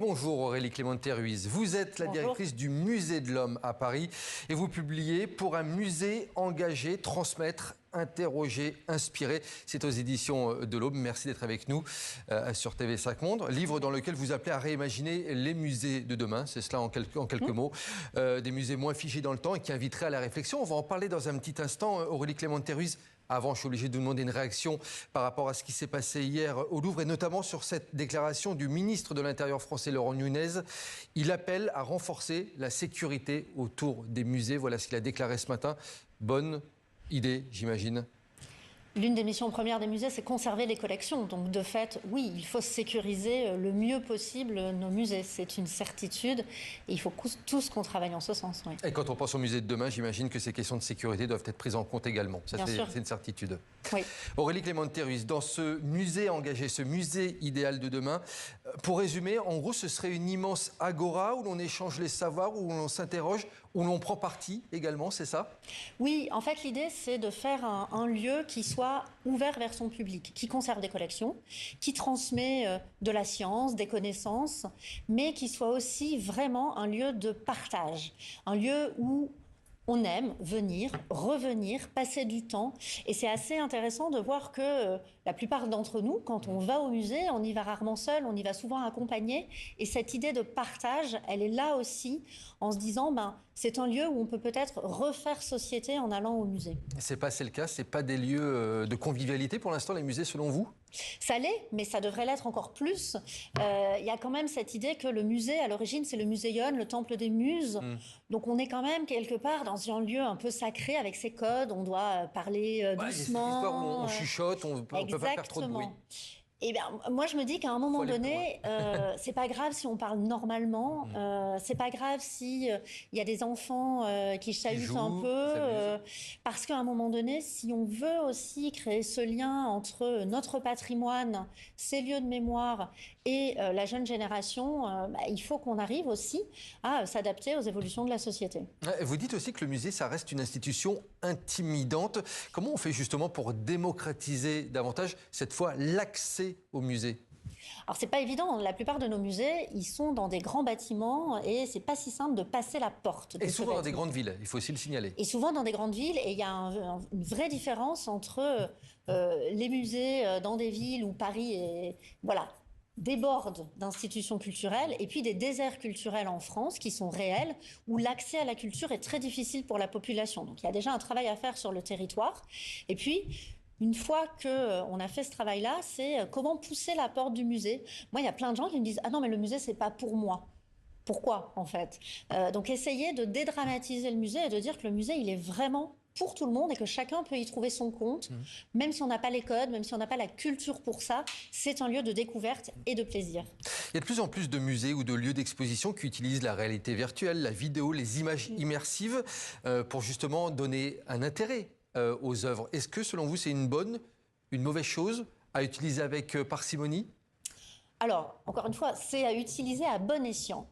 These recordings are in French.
Bonjour Aurélie Clément-Ruiz, vous êtes la directrice du Musée de l'Homme à Paris et vous publiez Pour un musée engagé, transmettre, interroger, inspirer. C'est aux éditions de l'Aube. Merci d'être avec nous sur TV5 Monde. Livre dans lequel vous appelez à réimaginer les musées de demain. C'est cela en quelques mots. Des musées moins figés dans le temps et qui inviteraient à la réflexion. On va en parler dans un petit instant. Aurélie Clément-Ruiz. Avant, je suis obligé de vous demander une réaction par rapport à ce qui s'est passé hier au Louvre et notamment sur cette déclaration du ministre de l'Intérieur français, Laurent Nunez. Il appelle à renforcer la sécurité autour des musées. Voilà ce qu'il a déclaré ce matin. Bonne idée, j'imagine. L'une des missions premières des musées, c'est conserver les collections. Donc, de fait, oui, il faut sécuriser le mieux possible nos musées. C'est une certitude. Et il faut tous qu'on travaille en ce sens. Oui. Et quand on pense au musée de demain, j'imagine que ces questions de sécurité doivent être prises en compte également. Ça, c'est une certitude. Oui. Aurélie Clément-Ruiz, dans ce musée engagé, ce musée idéal de demain, pour résumer, en gros, ce serait une immense agora où l'on échange les savoirs, où l'on s'interroge, où l'on prend parti également, c'est ça? Oui, en fait, l'idée, c'est de faire un lieu qui soit ouvert vers son public, qui conserve des collections, qui transmet de la science, des connaissances, mais qui soit aussi vraiment un lieu de partage, un lieu où on aime venir, revenir, passer du temps. Et c'est assez intéressant de voir que la plupart d'entre nous, quand on va au musée, on y va rarement seul, on y va souvent accompagné. Et cette idée de partage, elle est là aussi, en se disant, c'est un lieu où on peut peut-être refaire société en allant au musée. C'est pas le cas, c'est pas des lieux de convivialité pour l'instant, les musées, selon vous? Ça l'est, mais ça devrait l'être encore plus. Il y a quand même cette idée que le musée, à l'origine, c'est le Muséon, le temple des muses. Donc on est quand même quelque part dans un lieu un peu sacré avec ses codes. On doit parler doucement. On chuchote, on ne peut pas faire trop de bruit. Eh bien, moi, je me dis qu'à un moment donné, c'est pas grave si on parle normalement. C'est pas grave si il y a des enfants qui chahutent un peu, parce qu'à un moment donné, si on veut aussi créer ce lien entre notre patrimoine, ces lieux de mémoire et la jeune génération, il faut qu'on arrive aussi à s'adapter aux évolutions de la société. Vous dites aussi que le musée, ça reste une institution intimidante. Comment on fait justement pour démocratiser davantage, cette fois, l'accès au musée? Alors c'est pas évident, la plupart de nos musées, ils sont dans des grands bâtiments et c'est pas si simple de passer la porte. Et souvent dans des grandes villes, il faut aussi le signaler. Et souvent dans des grandes villes, et il y a une vraie différence entre les musées dans des villes où Paris déborde d'institutions culturelles et puis des déserts culturels en France qui sont réels, où l'accès à la culture est très difficile pour la population. Donc il y a déjà un travail à faire sur le territoire. Et puis, une fois qu'on a fait ce travail-là, c'est comment pousser la porte du musée. Moi, il y a plein de gens qui me disent « Ah non, mais le musée, c'est pas pour moi ». Pourquoi, en fait? Donc, essayer de dédramatiser le musée et de dire que le musée, il est vraiment pour tout le monde et que chacun peut y trouver son compte, même si on n'a pas les codes, même si on n'a pas la culture pour ça. C'est un lieu de découverte et de plaisir. Il y a de plus en plus de musées ou de lieux d'exposition qui utilisent la réalité virtuelle, la vidéo, les images immersives pour justement donner un intérêt aux œuvres. Est-ce que, selon vous, c'est une bonne, une mauvaise chose à utiliser avec parcimonie? Alors, encore une fois, c'est à utiliser à bon escient.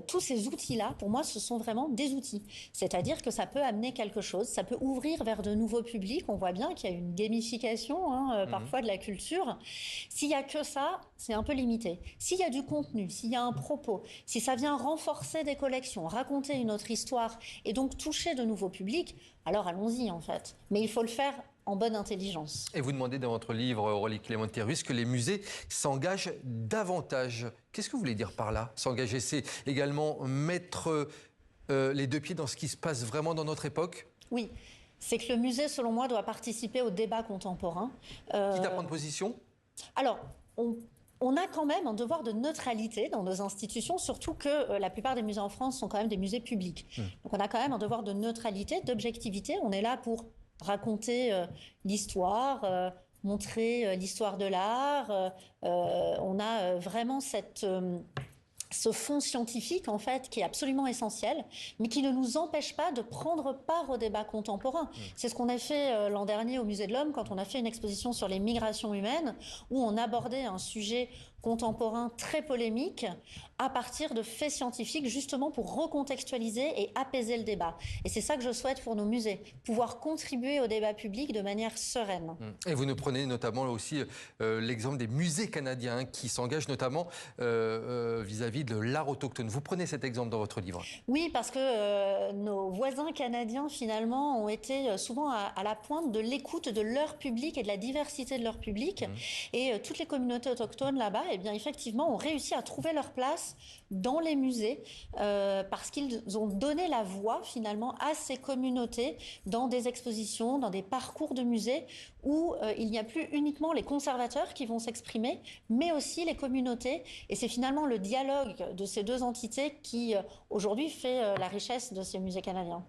Tous ces outils-là, pour moi, ce sont vraiment des outils. C'est-à-dire que ça peut amener quelque chose, ça peut ouvrir vers de nouveaux publics. On voit bien qu'il y a une gamification parfois de la culture. S'il y a que ça, c'est un peu limité. S'il y a du contenu, s'il y a un propos, si ça vient renforcer des collections, raconter une autre histoire et donc toucher de nouveaux publics, alors allons-y en fait. Mais il faut le faire en bonne intelligence. Et vous demandez dans votre livre, Aurélie Clément-Ruiz, que les musées s'engagent davantage. Qu'est-ce que vous voulez dire par là? S'engager, c'est également mettre les deux pieds dans ce qui se passe vraiment dans notre époque? Oui, c'est que le musée, selon moi, doit participer au débat contemporain. Quitte à prendre position? Alors, on a quand même un devoir de neutralité dans nos institutions, surtout que la plupart des musées en France sont quand même des musées publics. Donc on a quand même un devoir de neutralité, d'objectivité. On est là pour raconter l'histoire, montrer l'histoire de l'art. On a vraiment ce fond scientifique, en fait, qui est absolument essentiel, mais qui ne nous empêche pas de prendre part au débat contemporain. C'est ce qu'on a fait l'an dernier au Musée de l'Homme, quand on a fait une exposition sur les migrations humaines, où on abordait un sujet contemporain très polémique à partir de faits scientifiques, justement pour recontextualiser et apaiser le débat. Et c'est ça que je souhaite pour nos musées, pouvoir contribuer au débat public de manière sereine. Et vous nous prenez notamment aussi l'exemple des musées canadiens qui s'engagent notamment vis-à-vis de l'art autochtone. Vous prenez cet exemple dans votre livre. Oui, parce que nos voisins canadiens, finalement, ont été souvent à la pointe de l'écoute de leur public et de la diversité de leur public. Et toutes les communautés autochtones là-bas, eh bien, effectivement, ont réussi à trouver leur place dans les musées parce qu'ils ont donné la voix, finalement, à ces communautés dans des expositions, dans des parcours de musées où il n'y a plus uniquement les conservateurs qui vont s'exprimer, mais aussi les communautés. Et c'est finalement le dialogue de ces deux entités qui, aujourd'hui, fait la richesse de ces musées canadiens.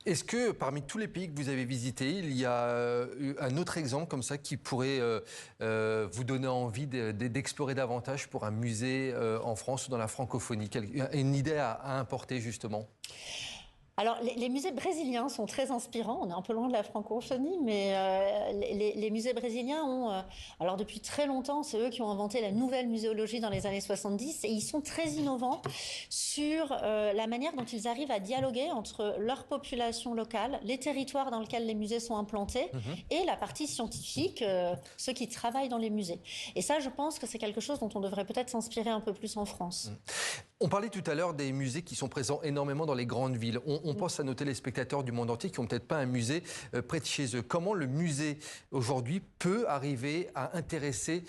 Est-ce que parmi tous les pays que vous avez visités, il y a un autre exemple comme ça qui pourrait vous donner envie d'explorer davantage pour un musée en France ou dans la francophonie? Une idée à importer justement? Alors, les musées brésiliens sont très inspirants. On est un peu loin de la francophonie, mais les musées brésiliens ont, alors depuis très longtemps, c'est eux qui ont inventé la nouvelle muséologie dans les années 70, et ils sont très innovants sur la manière dont ils arrivent à dialoguer entre leur population locale, les territoires dans lesquels les musées sont implantés, et la partie scientifique, ceux qui travaillent dans les musées. Et ça, je pense que c'est quelque chose dont on devrait peut-être s'inspirer un peu plus en France. On parlait tout à l'heure des musées qui sont présents énormément dans les grandes villes. On pense à nos téléspectateurs du monde entier qui n'ont peut-être pas un musée près de chez eux. Comment le musée, aujourd'hui, peut arriver à intéresser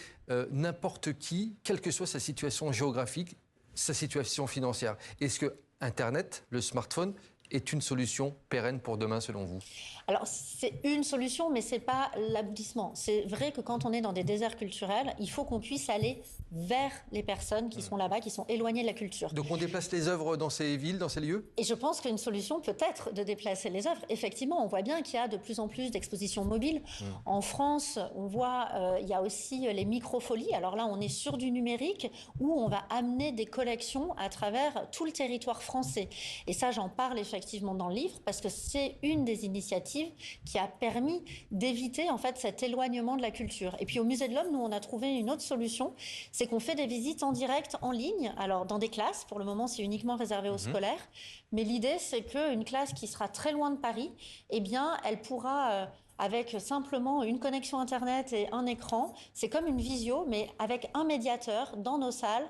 n'importe qui, quelle que soit sa situation géographique, sa situation financière? Est-ce que Internet, le smartphone, est une solution pérenne pour demain, selon vous? Alors, c'est une solution, mais ce n'est pas l'aboutissement. C'est vrai que quand on est dans des déserts culturels, il faut qu'on puisse aller vers les personnes qui sont là-bas, qui sont éloignées de la culture. Donc on déplace les œuvres dans ces villes, dans ces lieux? Et je pense qu'une solution peut être de déplacer les œuvres. Effectivement, on voit bien qu'il y a de plus en plus d'expositions mobiles. En France, on voit, il y a aussi les microfolies. Alors là, on est sur du numérique où on va amener des collections à travers tout le territoire français. Et ça, j'en parle effectivement dans le livre parce que c'est une des initiatives qui a permis d'éviter en fait cet éloignement de la culture. Et puis au Musée de l'Homme, nous on a trouvé une autre solution, c'est qu'on fait des visites en direct en ligne, alors dans des classes, pour le moment c'est uniquement réservé aux scolaires, mais l'idée c'est qu'une classe qui sera très loin de Paris, eh bien elle pourra avec simplement une connexion Internet et un écran, c'est comme une visio, mais avec un médiateur dans nos salles.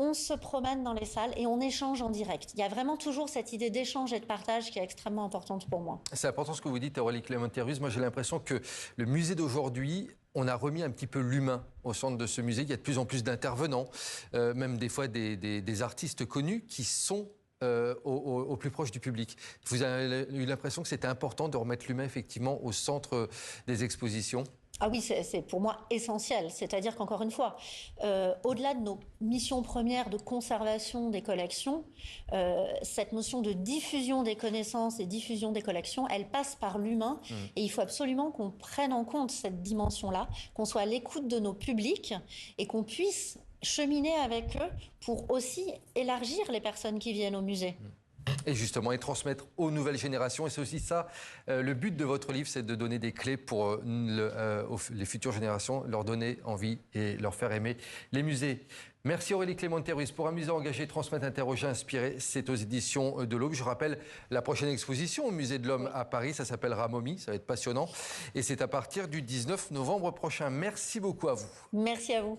On se promène dans les salles et on échange en direct. Il y a vraiment toujours cette idée d'échange et de partage qui est extrêmement importante pour moi. C'est important ce que vous dites, Aurélie Clément-Thérus. Moi, j'ai l'impression que le musée d'aujourd'hui, on a remis un petit peu l'humain au centre de ce musée. Il y a de plus en plus d'intervenants, même des fois des artistes connus qui sont au plus proche du public. Vous avez eu l'impression que c'était important de remettre l'humain effectivement au centre des expositions? Ah oui, c'est pour moi essentiel. C'est-à-dire qu'encore une fois, au-delà de nos missions premières de conservation des collections, cette notion de diffusion des connaissances et diffusion des collections, elle passe par l'humain. Et il faut absolument qu'on prenne en compte cette dimension-là, qu'on soit à l'écoute de nos publics et qu'on puisse cheminer avec eux pour aussi élargir les personnes qui viennent au musée. Et justement, et transmettre aux nouvelles générations. Et c'est aussi ça, le but de votre livre, c'est de donner des clés pour les futures générations, leur donner envie et leur faire aimer les musées. Merci Aurélie Clément-Thérus. Pour un musée engagé, transmettre, interroger, inspirer, c'est aux éditions de l'Aube. Je rappelle la prochaine exposition au Musée de l'Homme à Paris, ça s'appellera Momie, ça va être passionnant. Et c'est à partir du 19 novembre prochain. Merci beaucoup à vous. Merci à vous.